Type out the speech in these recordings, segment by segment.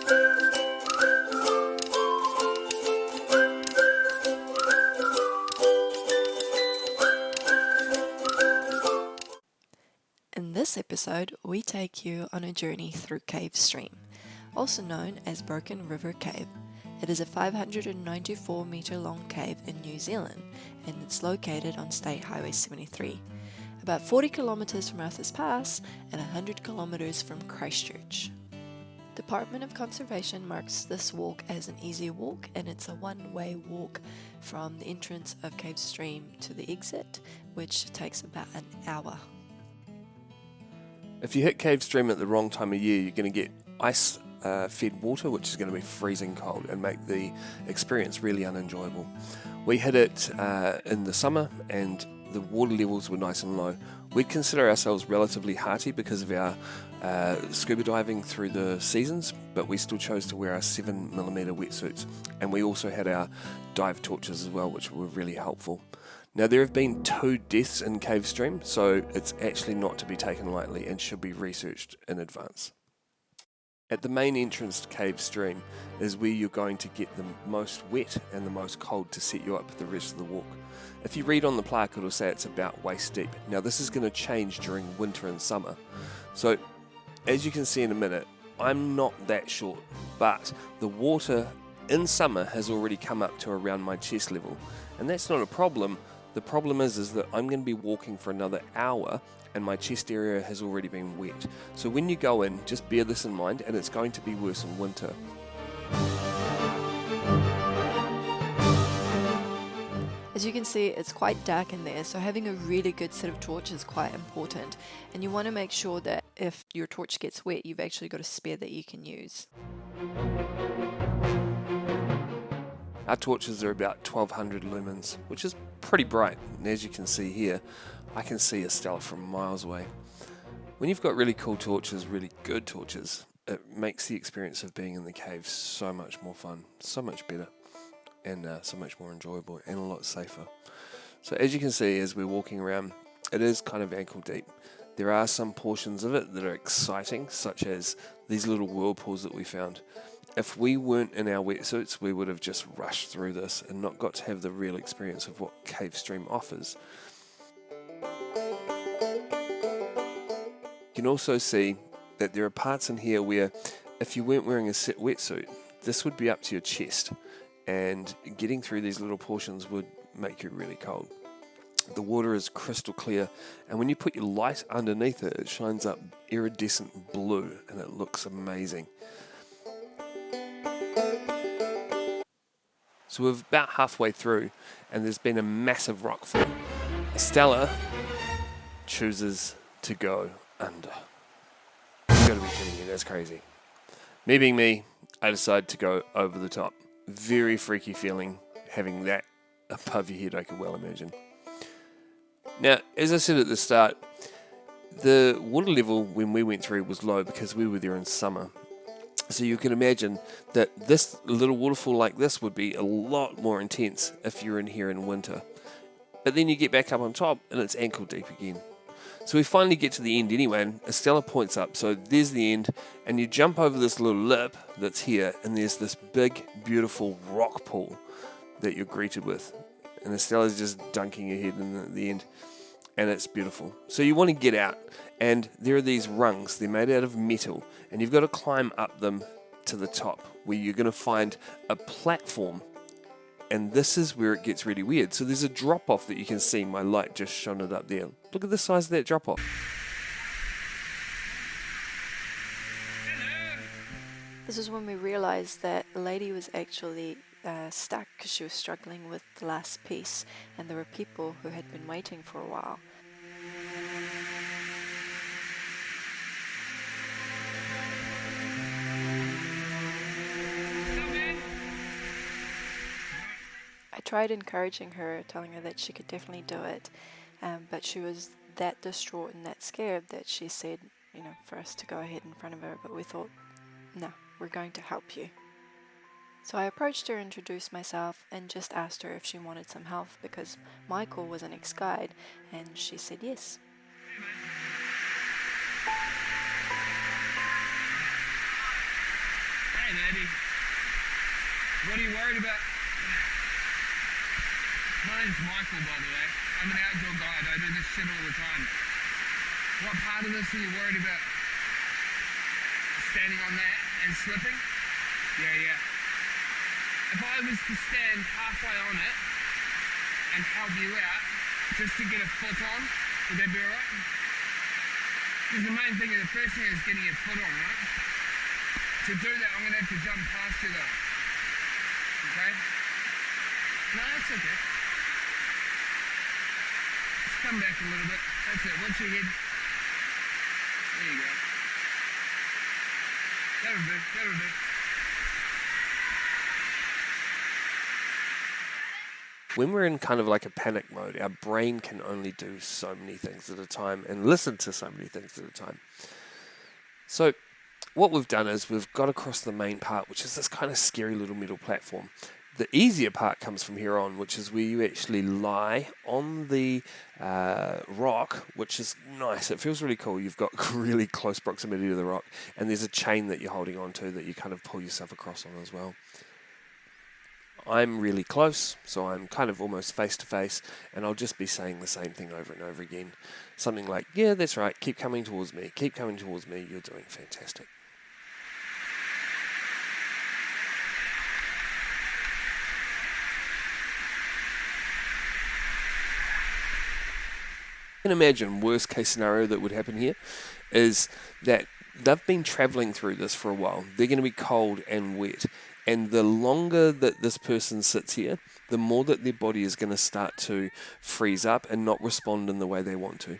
In this episode, we take you on a journey through Cave Stream, also known as Broken River Cave. It is a 594 metre long cave in New Zealand, and it's located on State Highway 73, about 40 kilometres from Arthur's Pass and 100 kilometres from Christchurch. Department of Conservation marks this walk as an easy walk, and it's a one-way walk from the entrance of Cave Stream to the exit, which takes about an hour. If you hit Cave Stream at the wrong time of year, you're going to get ice fed water, which is going to be freezing cold and make the experience really unenjoyable. We hit it in the summer and the water levels were nice and low. We'd consider ourselves relatively hearty because of our scuba diving through the seasons, but we still chose to wear our 7mm wetsuits, and we also had our dive torches as well, which were really helpful. Now, there have been 2 deaths in Cave Stream, so it's actually not to be taken lightly and should be researched in advance. At the main entrance to Cave Stream is where you're going to get the most wet and the most cold to set you up for the rest of the walk. If you read on the plaque, it'll say it's about waist deep. Now, this is going to change during winter and summer. So, as you can see in a minute, I'm not that short, but the water in summer has already come up to around my chest level, and that's not a problem. The problem is that I'm going to be walking for another hour and my chest area has already been wet. So when you go in, just bear this in mind, and it's going to be worse in winter. As you can see, it's quite dark in there, so having a really good set of torches is quite important. And you want to make sure that if your torch gets wet, you've actually got a spare that you can use. Our torches are about 1200 lumens, which is pretty bright, and as you can see here, I can see Estella from miles away. When you've got really cool torches, really good torches, it makes the experience of being in the cave so much more fun, so much better, and so much more enjoyable and a lot safer. So as you can see, as we're walking around, it is kind of ankle deep. There are some portions of it that are exciting, such as these little whirlpools that we found. If we weren't in our wetsuits, we would have just rushed through this and not got to have the real experience of what Cave Stream offers. You can also see that there are parts in here where if you weren't wearing a set wetsuit, this would be up to your chest, and getting through these little portions would make you really cold. The water is crystal clear, and when you put your light underneath it, it shines up iridescent blue and it looks amazing. So we're about halfway through, and there's been a massive rockfall. Estella chooses to go under. You've got to be kidding me, that's crazy. Me being me, I decide to go over the top. Very freaky feeling having that above your head, I could well imagine. Now, as I said at the start, the water level when we went through was low because we were there in summer. So you can imagine that this little waterfall like this would be a lot more intense if you're in here in winter. But then you get back up on top and it's ankle deep again. So we finally get to the end anyway, and Estella points up. So there's the end, and you jump over this little lip that's here, and there's this big, beautiful rock pool that you're greeted with. And Estella's just dunking her head in the end, and it's beautiful. So you want to get out, and there are these rungs. They're made out of metal, and you've got to climb up them to the top, where you're going to find a platform. And this is where it gets really weird. So there's a drop-off that you can see. My light just shone it up there. Look at the size of that drop-off. This is when we realized that the lady was actually stuck because she was struggling with the last piece, and there were people who had been waiting for a while. I tried encouraging her, telling her that she could definitely do it, but she was that distraught and that scared that she said, for us to go ahead in front of her, but we thought, no, we're going to help you. So I approached her, introduced myself, and just asked her if she wanted some help because Michael was an ex-guide, and she said yes. Eddie. What are you worried about? My name's Michael, by the way. I'm an outdoor guide. I do this shit all the time. What part of this are you worried about? Standing on that and slipping? Yeah. If I was to stand halfway on it and help you out, just to get a foot on, would that be alright? Because the main thing, the first thing is getting your foot on, right? To do that, I'm going to have to jump past you though. Okay? No, that's okay. Just come back a little bit. That's it. Watch your head. There you go. That'll do. When we're in kind of like a panic mode, our brain can only do so many things at a time and listen to so many things at a time. So what we've done is we've got across the main part, which is this kind of scary little middle platform. The easier part comes from here on, which is where you actually lie on the rock, which is nice. It feels really cool. You've got really close proximity to the rock, and there's a chain that you're holding on to that you kind of pull yourself across on as well. I'm really close, so I'm kind of almost face to face, and I'll just be saying the same thing over and over again. Something like, yeah, that's right, keep coming towards me, you're doing fantastic. You can imagine worst case scenario that would happen here is that they've been traveling through this for a while. They're going to be cold and wet. And the longer that this person sits here, the more that their body is going to start to freeze up and not respond in the way they want to.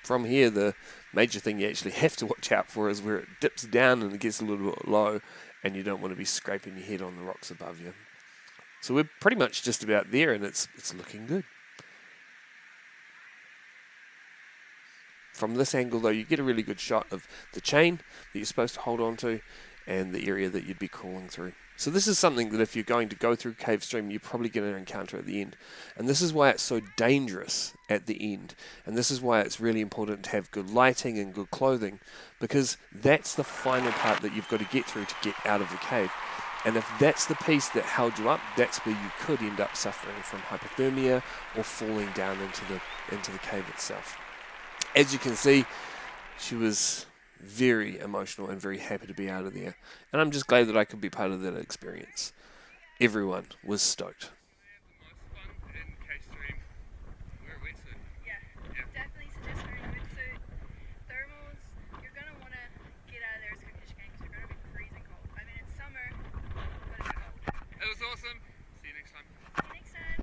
From here, the major thing you actually have to watch out for is where it dips down and it gets a little bit low, and you don't want to be scraping your head on the rocks above you. So we're pretty much just about there, and it's looking good. From this angle, though, you get a really good shot of the chain that you're supposed to hold on to and the area that you'd be crawling through. So this is something that if you're going to go through Cave Stream, you're probably going to encounter at the end. And this is why it's so dangerous at the end. And this is why it's really important to have good lighting and good clothing, because that's the final part that you've got to get through to get out of the cave. And if that's the piece that held you up, that's where you could end up suffering from hypothermia or falling down into the cave itself. As you can see, she was very emotional and very happy to be out of there. And I'm just glad that I could be part of that experience. Everyone was stoked.